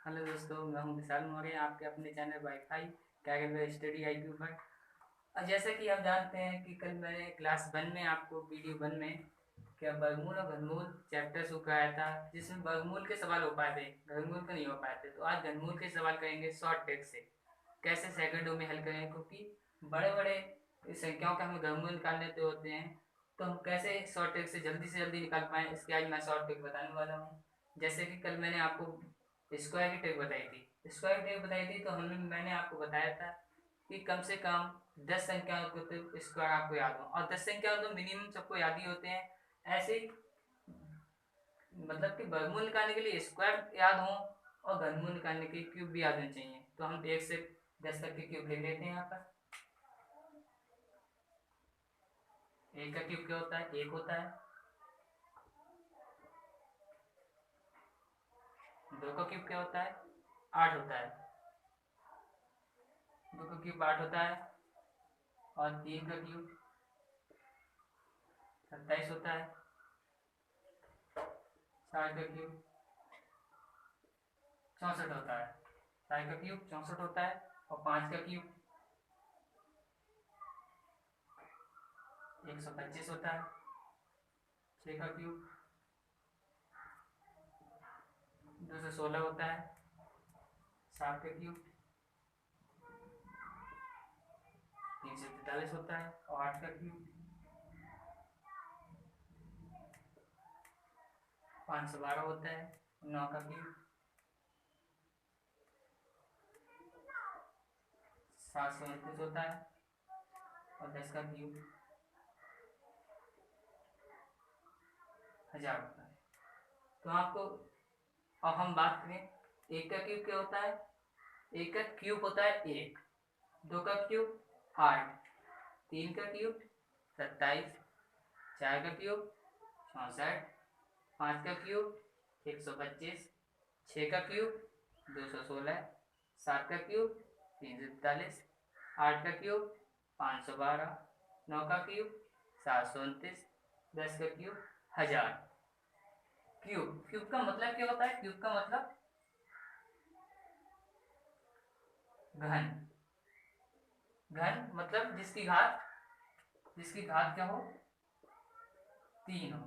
Hello दोस्तों, मैं हूं विशाल मौर्य, आपके अपने channel wifi Kaggle study IQ पर। और जैसा कि आप जानते हैं कि कल मैंने क्लास 1 में आपको वीडियो 1 में क्या वर्गमूल और घनमूल चैप्टर शुरू कराया था, जिसमें वर्गमूल के सवाल हो पाए थे, घनमूल के नहीं हो पाए थे। तो आज घनमूल के सवाल करेंगे शॉर्ट ट्रिक से, कैसे सेकंडों में हल करें, क्योंकि बड़े बड़े संख्याओं के हमें घनमूल निकालने होते हैं। तो हम कैसे शॉर्ट ट्रिक से जल्दी निकाल पाएँ, इसके आज मैं शॉर्ट ट्रिक बताने वाला हूँ। जैसे कि कल मैंने आपको स्क्वायर की ट्रिक बताई थी, तो मैंने आपको बताया था कि कम से कम 10 संख्याओं को तो स्क्वायर आपको याद हो, और 10 संख्याओं तो मिनिमम सबको याद ही होते हैं। ऐसे ही मतलब कि वर्गमूल निकालने के लिए स्क्वायर याद हो और घनमूल निकालने के क्यूब भी याद होने चाहिए। तो हम 1 से 10 तक के क्यूब लिख लेते हैं। यहाँ पर 1 का क्यूब क्या होता है? 1 होता है। 2 का क्यूब क्या होता है? 8 होता है। 2 का क्यूब 8 होता है। और 3 का क्यूब 27 होता है। 4 का क्यूब 64 होता है। 4 का क्यूब 64 होता है। और 5 का क्यूब 125 होता है। 6 का क्यूब 216 होता है। 7 का क्यूब 343 होता है। और 8 का क्यूब 512 होता है। 9 का क्यूब 729 होता है। और 10 का क्यूब 1000 होता है। तो आपको अब हम बात करें, 1 का क्यूब क्या होता है? 1 का क्यूब होता है 1। 2 का क्यूब 8। 3 का क्यूब 27। 4 का क्यूब 64। 5 का क्यूब 125। 6 का क्यूब 216। 7 का क्यूब 343। 8 का क्यूब 512। 9 का क्यूब 729। 10 का क्यूब 1000। क्यूब का मतलब क्या होता है? क्यूब का मतलब घन। घन मतलब जिसकी घात क्या हो? 3 हो।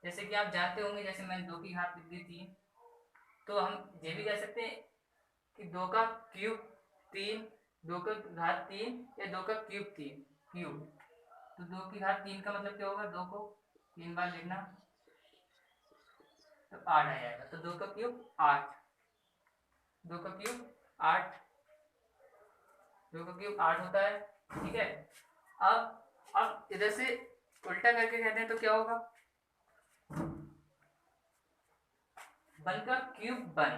जैसे कि आप जानते होंगे, जैसे मैंने 2 की घात लिख दी 3, तो हम ये भी कह सकते हैं कि 2 का क्यूब 3, 2 का घात 3, या 2 का क्यूब 3 क्यूब। तो 2 की घात 3 का मतलब क्या होगा? 2 को 3 बार लिखना तो 8 आ जाएगा। तो 2 का क्यूब 8। 2 का क्यूब 8। 2 का क्यूब 8 होता है। ठीक है। अब इधर से उल्टा करके कहते हैं तो क्या होगा? 1 का क्यूब 1।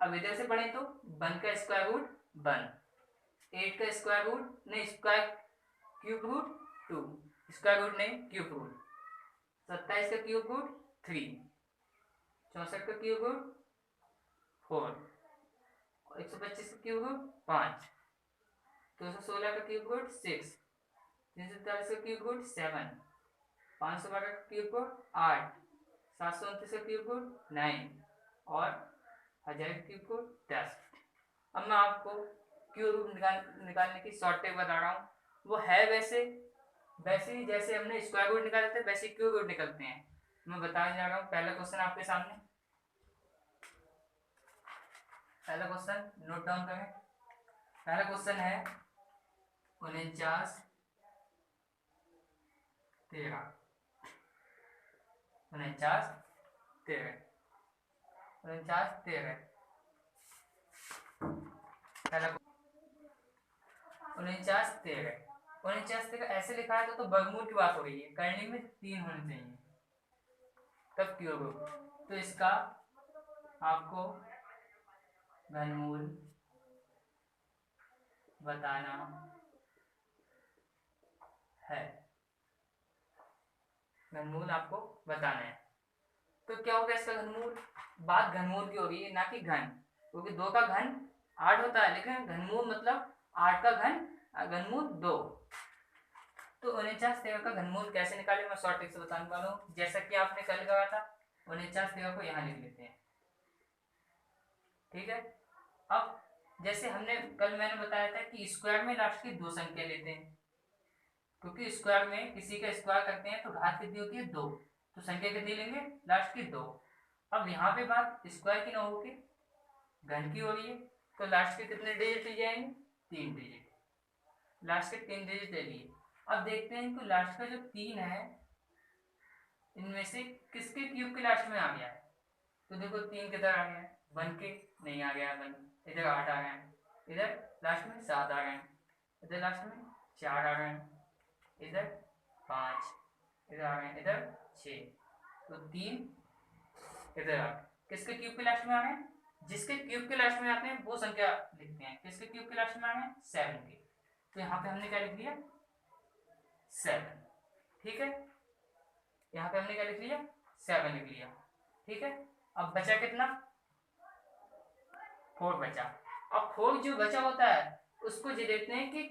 अब इधर से पढ़े तो 1 का स्क्वायर रूट 1। 8 का स्क्वायर रूट नहीं, square cube root 2। Square root नहीं, क्यूब रूट। 27 का क्यूब रूट 3। 64 का क्यूब रूट 4। 125 का क्यूब रूट 5। 216 का क्यूब रूट 6। 343 का क्यूब रूट 7। 512 का क्यूब रूट 8। 729 का क्यूब रूट 9। और 1000 का क्यूब रूट 10। अब मैं आपको क्यूब रूट निकालने की शॉर्ट ट्रिक बता रहा हूँ। वो है वैसे ही जैसे हमने स्क्वायर रूट निकाले थे, वैसे क्यूब रूट निकलते हैं। मैं बताने जा रहा हूँ। पहला क्वेश्चन आपके सामने, पहला क्वेश्चन नोट डाउन करें। पहला क्वेश्चन है 49 13। 49 13। 49 13। पहला 49 13। 49 13 ऐसे लिखा है तो वर्गमूल की बात हो रही है, करने में 3 होने चाहिए तब क्यूब रूट। तो इसका आपको घनमूल बताना है। घनमूल आपको बताना है। तो क्या होगा इसका घनमूल? बात घनमूल की हो रही है, ना कि घन, क्योंकि 2 का घन 8 होता है, लेकिन घनमूल मतलब 8 का घन, घनमूल 2। तो 49 13 का घनमूल कैसे निकाले, मैं शॉर्ट ट्रिक से बताने वाला हूँ। जैसा कि आपने कल कहा था, 49 13 को यहाँ लिख लेते हैं। ठीक है। अब जैसे कल मैंने बताया था कि स्क्वायर में लास्ट की 2 संख्या लेते हैं, क्योंकि स्क्वायर में किसी का स्क्वायर करते हैं तो घात कितनी होती है 2, तो संख्या कितनी लेंगे लास्ट की 2। अब यहाँ पे बात स्क्वायर की ना होगी, घन की हो रही है, तो लास्ट के कितने डिजिट ले जाएंगे 3 डिजिट, लास्ट के 3 डिजिट ले लिए। अब देखते हैं कि लास्ट का जो 3 है इनमें से किसके क्यूब के लास्ट में आ गया है। तो देखो 3 किधर आ गया है, 1 के नहीं आ गया, 1 इधर 8 आ गए हैं, इधर लास्ट में 7 आ गए हैं, इधर लास्ट में 4 आ गए हैं, इधर 5 इधर आ गए, इधर 6, तो 3 इधर आ गए। किसके क्यूब के लास्ट में आ गए, जिसके क्यूब के लास्ट में आते हैं वो संख्या लिखते हैं। किसके क्यूब के लास्ट में आ गए 7 के, तो यहाँ पे हमने क्या लिख लिया 7, ठीक है। यहाँ पे हमने क्या लिख लिया 7 लिख लिया, ठीक है। अब बचा कितना 4 बचा। अब 4 जो बचा होता है उसको ये देखते हैं कि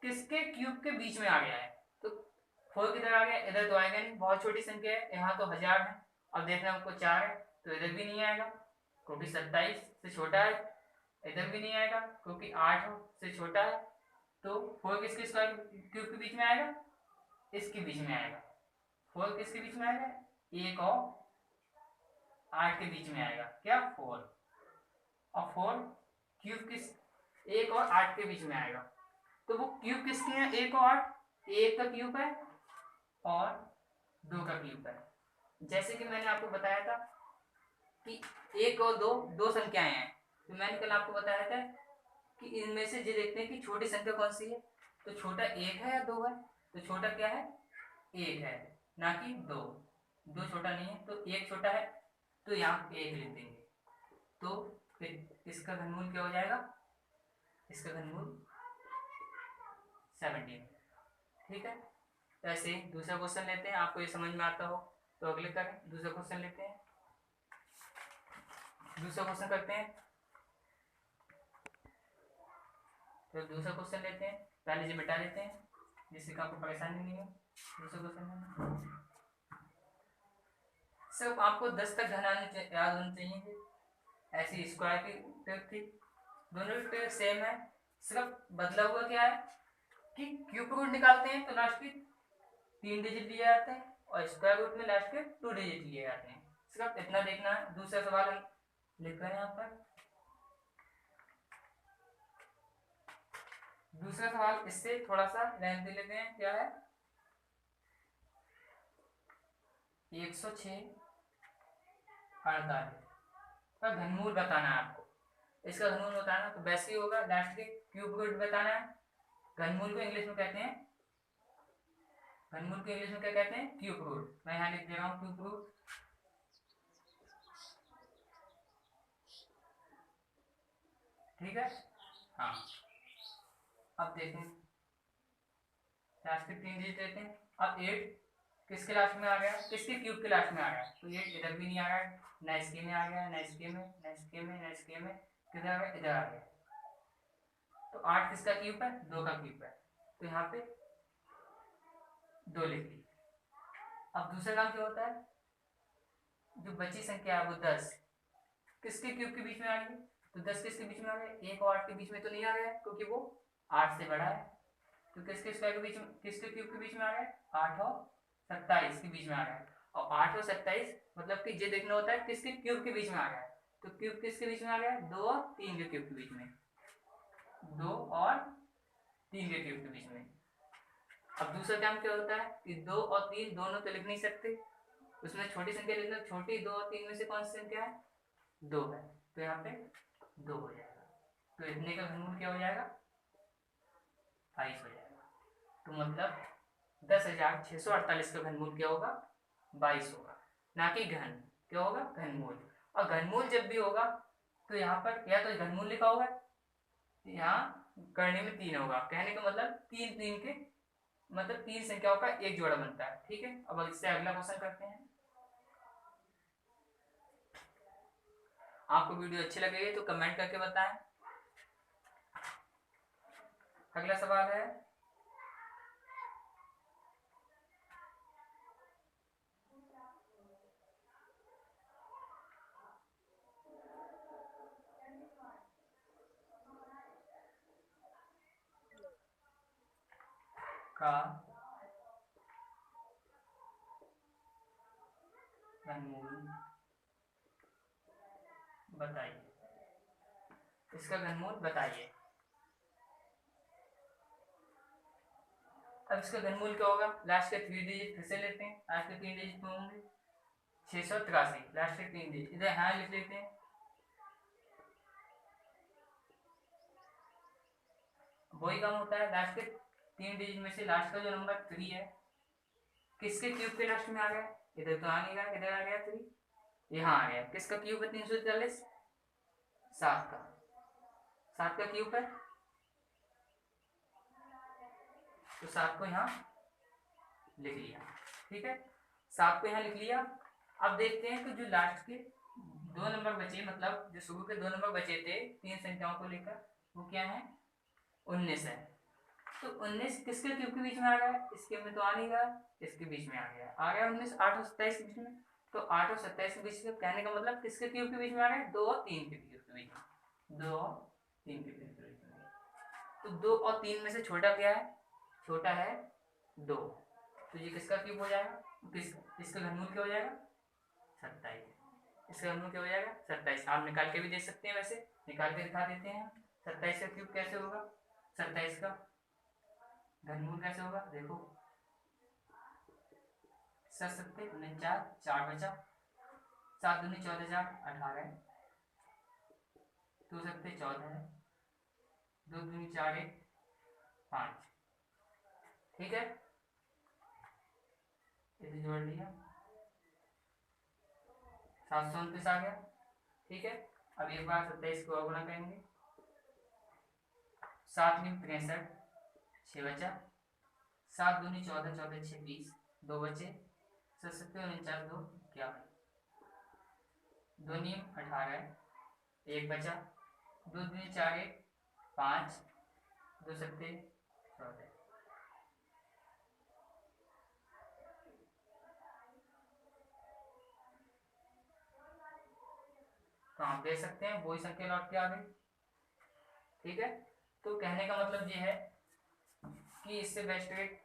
किसके क्यूब के बीच में आ गया है। तो 4 किधर आ गया, इधर तो आएगा नहीं, बहुत छोटी संख्या है, यहाँ तो 1000 है। अब देखना हमको 4 है तो इधर भी नहीं आएगा क्योंकि 27 से छोटा है, इधर भी नहीं आएगा क्योंकि 8 से छोटा है। तो 4 किसके स्क्वायर क्यूब के बीच में आएगा, इसके बीच में आएगा। 4 किसके बीच में आएगा, 1 और 8 के बीच में आएगा, क्या 4। और 4 क्यूब किस 1 और 8 के बीच में आएगा, तो वो क्यूब किसके हैं 1 और 8, 1 का क्यूब है और 2 का क्यूब है। जैसे कि मैंने आपको बताया था कि 1 और 2 दो संख्याएं हैं, तो मैंने कल आपको बताया था कि इनमें से ये देखते हैं कि छोटी संख्या कौन सी है। तो छोटा 1 है या 2 है, तो छोटा क्या है 1 है ना कि 2, 2 छोटा नहीं है, तो 1 छोटा है, तो यहाँ 1 लिख देंगे। तो फिर इसका घनमूल क्या हो जाएगा, इसका घनमूल 17, ठीक है। तो ऐसे दूसरा क्वेश्चन लेते हैं, आपको ये समझ में आता हो तो अगले करें। दूसरा क्वेश्चन लेते हैं, दूसरा क्वेश्चन करते हैं। तो दूसरा क्वेश्चन लेते हैं, पहले ये मिटा लेते हैं जिससे कि आपको परेशानी नहीं हो। दूसरा क्वेश्चन सिर्फ आपको 10 तक घन याद होने चाहिए, ऐसी स्क्वायर की ट्रिक थी, दोनों की ट्रिक सेम है, सिर्फ बदला हुआ क्या है कि क्यूब रूट निकालते हैं तो लास्ट के 3 डिजिट लिए जाते हैं और स्क्वायर रूट में लास्ट के 2 डिजिट लिए जाते हैं, सिर्फ इतना देखना है। दूसरा सवाल हम लिख रहे हैं यहाँ पर, दूसरा सवाल इससे थोड़ा सा लेंथ दे लेते हैं, क्या है 106 48 का घनमूल बताना है आपको। इसका घनमूल बताना तो वैसे ही होगा, लास्ट के क्यूब रूट बताना है। घनमूल को इंग्लिश में कहते हैं, घनमूल को इंग्लिश में क्या कहते हैं क्यूब रूट। मैं यहाँ लिख दे रहा हूँ क्यूब रूट, ठीक है। हाँ अब देखें लास्ट के 3 डिजिट लेते हैं। अब 8 किसके लास्ट में आ गया, किसके क्यूब के लास्ट में आ गया, तो 8 इधर भी नहीं आ गया, ना इसके में आ गया, ना इसके में, ना इसके में, ना इसके में, किधर आ गया इधर आ गया। तो 8 किसका क्यूब है 2 का क्यूब है, तो यहाँ पे 2 लिख ली। अब दूसरा काम क्या होता है, जो बची संख्या है वो 10 किसके क्यूब के बीच में आ गई, तो 10 किसके बीच में आ गया 1 और 8 के बीच में तो नहीं आ गया क्योंकि वो 8 से बड़ा है। तो किसके स्क्वायर के बीच में, किसके क्यूब के बीच में आ गया 8 और 27 के बीच में आ गया। और 8 और 27 मतलब कि ये देखना होता है किसके क्यूब के बीच में आ गया, तो क्यूब किसके बीच में आ गया 2 और 3 के क्यूब के बीच में, 2 और 3 के क्यूब के बीच में। अब दूसरा काम क्या होता है कि 2 और 3 दोनों तो लिख नहीं सकते, उसमें छोटी संख्या लिखना, छोटी 2 और 3 में से कौन सी संख्या है 2 है, तो यहाँ पे 2 हो जाएगा। तो इतने का घनमूल क्या हो जाएगा 22 हो जाएगा। तो मतलब 10,648 का घनमूल क्या होगा 22 होगा, ना कि घन, क्या होगा घनमूल। और घनमूल जब भी होगा तो यहाँ पर या तो घनमूल लिखा होगा, यहाँ करने में 3 होगा, कहने का मतलब 3 3 के मतलब 3 संख्याओं का एक जोड़ा बनता है, ठीक है। अब इससे अगला क्वेश्चन करते हैं। आपको वीडियो अच्छी लगेगी तो कमेंट करके बताएं। अगला सवाल है का घनमूल बताइए, इसका घनमूल बताइए। अब इसका घनमूल क्या होगा, लास्ट के 3 डिजिट फिर से लेते हैं, लास्ट के 3 डिजिट में होंगे 683, लास्ट के 3 डिजिट इधर हाँ लिख लेते हैं। वही कम होता है, लास्ट के 3 डिजिट में से लास्ट का जो नंबर 3 है किसके क्यूब के लास्ट में आ गया, इधर तो आ नहीं गया, इधर आ गया 3, यहाँ आ गया। किसका क्यूब है 340, 7 का, 7 का क्यूब है, तो 7 को यहाँ लिख लिया। ठीक है, 7 को यहाँ लिख लिया। अब देखते हैं कि जो लास्ट के 2 नंबर बचे, मतलब जो शुरू के 2 नंबर बचे थे 3 संख्याओं को लेकर, वो क्या है 19 है। तो 19 किसके क्यूब के बीच में आ गया, इसके में तो आ नहीं गया, इसके बीच में आ गया 19 8 और 27 के बीच में। तो 8 और 27 के बीच में कहने का मतलब किसके क्यूब के बीच में आ गया, 2 और 3 के क्यूब के बीच में, 2 और 3 के क्यूब के बीच में। तो 2 और 3 में से छोटा क्या है, छोटा है 2, तो ये किसका क्यूब हो जाएगा, इसका घनमूल क्या हो जाएगा 27। इसका घनमूल क्या हो जाएगा 27। आप निकाल के भी दे सकते हैं, वैसे निकाल के दिखा देते हैं। 27 का क्यूब कैसे होगा, 27 का घनमूल कैसे होगा, देखो 7 7 49, 4 बचा, 7 दूनी 14, 18 है, 2 7 14 है, 2 दूनी 4 1 5। ठीक है, इसे जोड़ लिया, 729 आ गया। ठीक है, अब एक बार 27 को गुणा करेंगे, 7 में 63, 6 बचा, 7 दूनी 14, 14 6 20, 2 बचे, 7 7 49 2 51, 2 नीम 18 है, 1 बचा, 2 दूनी 4 1 5, 2 7 14। तो आप देख सकते हैं वही संख्या लौट के आ गई। ठीक है, तो कहने का मतलब ये है कि इससे बेस्ट ट्रिक,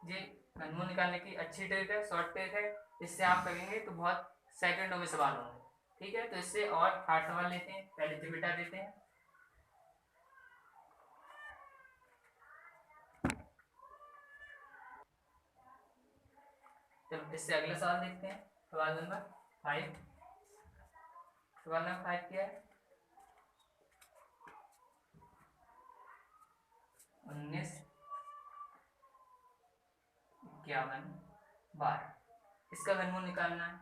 ये घनमूल निकालने की अच्छी ट्रिक है, शॉर्ट ट्रिक है। इससे आप करेंगे तो बहुत सेकंडों में सवाल होंगे। ठीक है, तो इससे और 8 सवाल लेते हैं, पहले से बिठा देते हैं। चलो इससे अगला सवाल देखते हैं, सवाल नंबर 5। सवाल नंबर 5 क्या है, 19 51 12, इसका घनमूल निकालना है।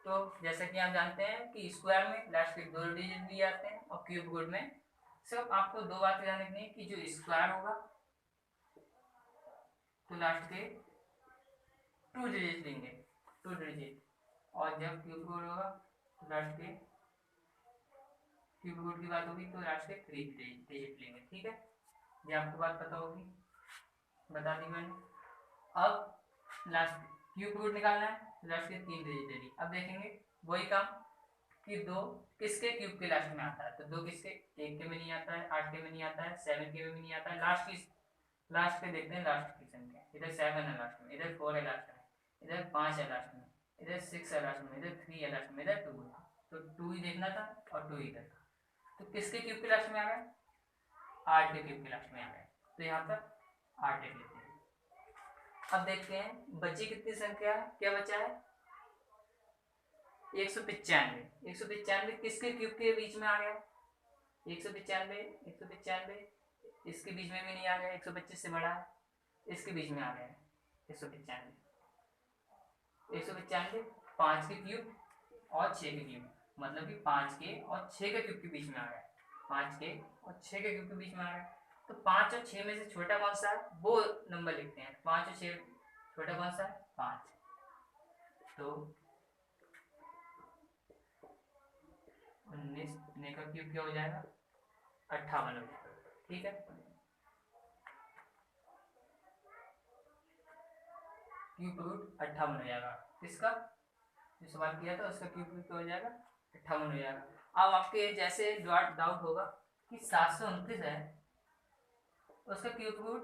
तो जैसा कि आप जानते हैं कि स्क्वायर में लास्ट के 2 डिजिट दिए जाते हैं और क्यूब रूट में सिर्फ आपको 2 बातें ध्यान रखनी है कि जो स्क्वायर होगा तो लास्ट के 2 डिजिट लेंगे, 2 डिजिट, और जब क्यूब रूट होगा तो लास्ट के क्यूब रूट की बात होगी तो लास्ट के 3 डिजिट लेंगे। ठीक है, ये आपको बात पता होगी, बता दी मैंने। अब लास्ट क्यूब रूट निकालना है, लास्ट के 3 डिजिट ले ली। अब देखेंगे वही काम कि 2 किसके क्यूब के लास्ट में आता है, तो 2 किसके 1 के में नहीं आता है, 8 के में नहीं आता है, 7 के में भी नहीं आता है। लास्ट के देखते हैं, लास्ट की संख्या इधर 7 है लास्ट में, इधर 4 है लास्ट में, इधर 5 है लास्ट में, इधर 6 है लास्ट में, इधर 3 है लास्ट में, इधर 2 है, तो 2 ही देखना था और 2 ही था। तो किसके क्यूब के लास्ट में आ गया, 8 के क्यूब के लास्ट में आ गया, तो यहाँ पर 8 लिख लेते हैं। अब देखते हैं बची कितनी संख्या, क्या बचा है 195। 195 किसके क्यूब के बीच में आ गया, 195 इसके बीच में भी नहीं आ गया, 125 से बड़ा है, इसके बीच में आ गया 195। 195 5 के क्यूब और 6 के क्यूब, मतलब कि 5 के और 6 के क्यूब के बीच में आ गया, 5 के और 6 के क्यूब के बीच में आ गया। तो 5 और 6 में से छोटा कौन सा है वो नंबर लिखते हैं। 5 और 6 छोटा कौन सा है 5, तो 19 का क्यूब क्या हो जाएगा 58 हो जाएगा। ठीक है, क्यूब रूट 58 हो जाएगा, किसका जो सवाल किया था उसका क्यूब रूट क्या हो जाएगा 58 हो जाएगा। अब आपके जैसे डाउट होगा कि 729 है उसका क्यूब रूट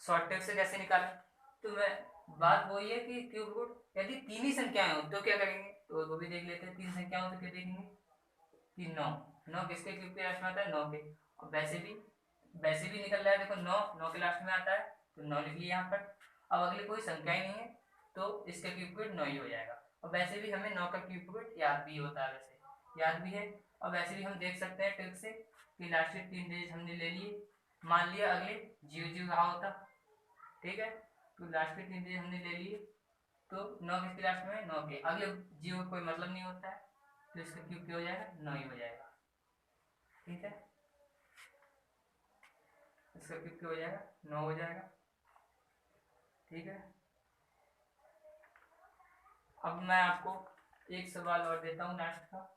शॉर्ट ट्रिक से कैसे निकालें, तो मैं बात वही है कि क्यूब रूट यदि तीन ही संख्याएं हो तो क्या करेंगे, तो वो भी देख लेते हैं। तीन संख्या हो तो क्या देखेंगे कि नौ, नौ किसके क्यूब के लास्ट में आता है, नौ के। और वैसे भी निकल रहा है, देखो नौ, नौ के लास्ट में आता है तो नौ लिख लिया यहाँ पर। अब अगली कोई संख्या ही नहीं है तो इसका क्यूब रूट नौ ही हो जाएगा। और वैसे भी हमें नौ का क्यूब रूट याद भी होता है, वैसे याद भी है। और वैसे भी हम देख सकते हैं ट्रिक से कि लास्ट के 3 डिजिट हमने ले लिए, मान लिया अगले जीरो जीरो रहा होता, ठीक है, तो लास्ट के 3 डिजिट हमने ले लिए, तो नौ किसके लास्ट में, नौ के, अगले जीरो कोई मतलब नहीं होता है, तो इसका क्यूब क्या हो जाएगा, नौ ही हो जाएगा, ठीक है। इसका क्यूब क्या हो जाएगा, नौ हो जाएगा, ठीक है। अब मैं आपको एक सवाल और देता हूँ लास्ट का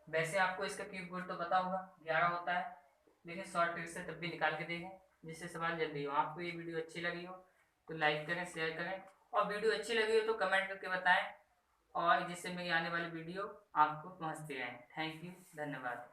वैसे आपको इसका क्यूब रूट तो पता होगा 11 होता है, लेकिन शॉर्ट ट्रिक से तब भी निकाल के देखें जिससे सवाल जल्दी हो। आपको ये वीडियो अच्छी लगी हो तो लाइक करें, शेयर करें, और वीडियो अच्छी लगी हो तो कमेंट करके बताएं, और जिससे मेरी आने वाली वीडियो आपको पहुंचती रहे। थैंक यू, धन्यवाद।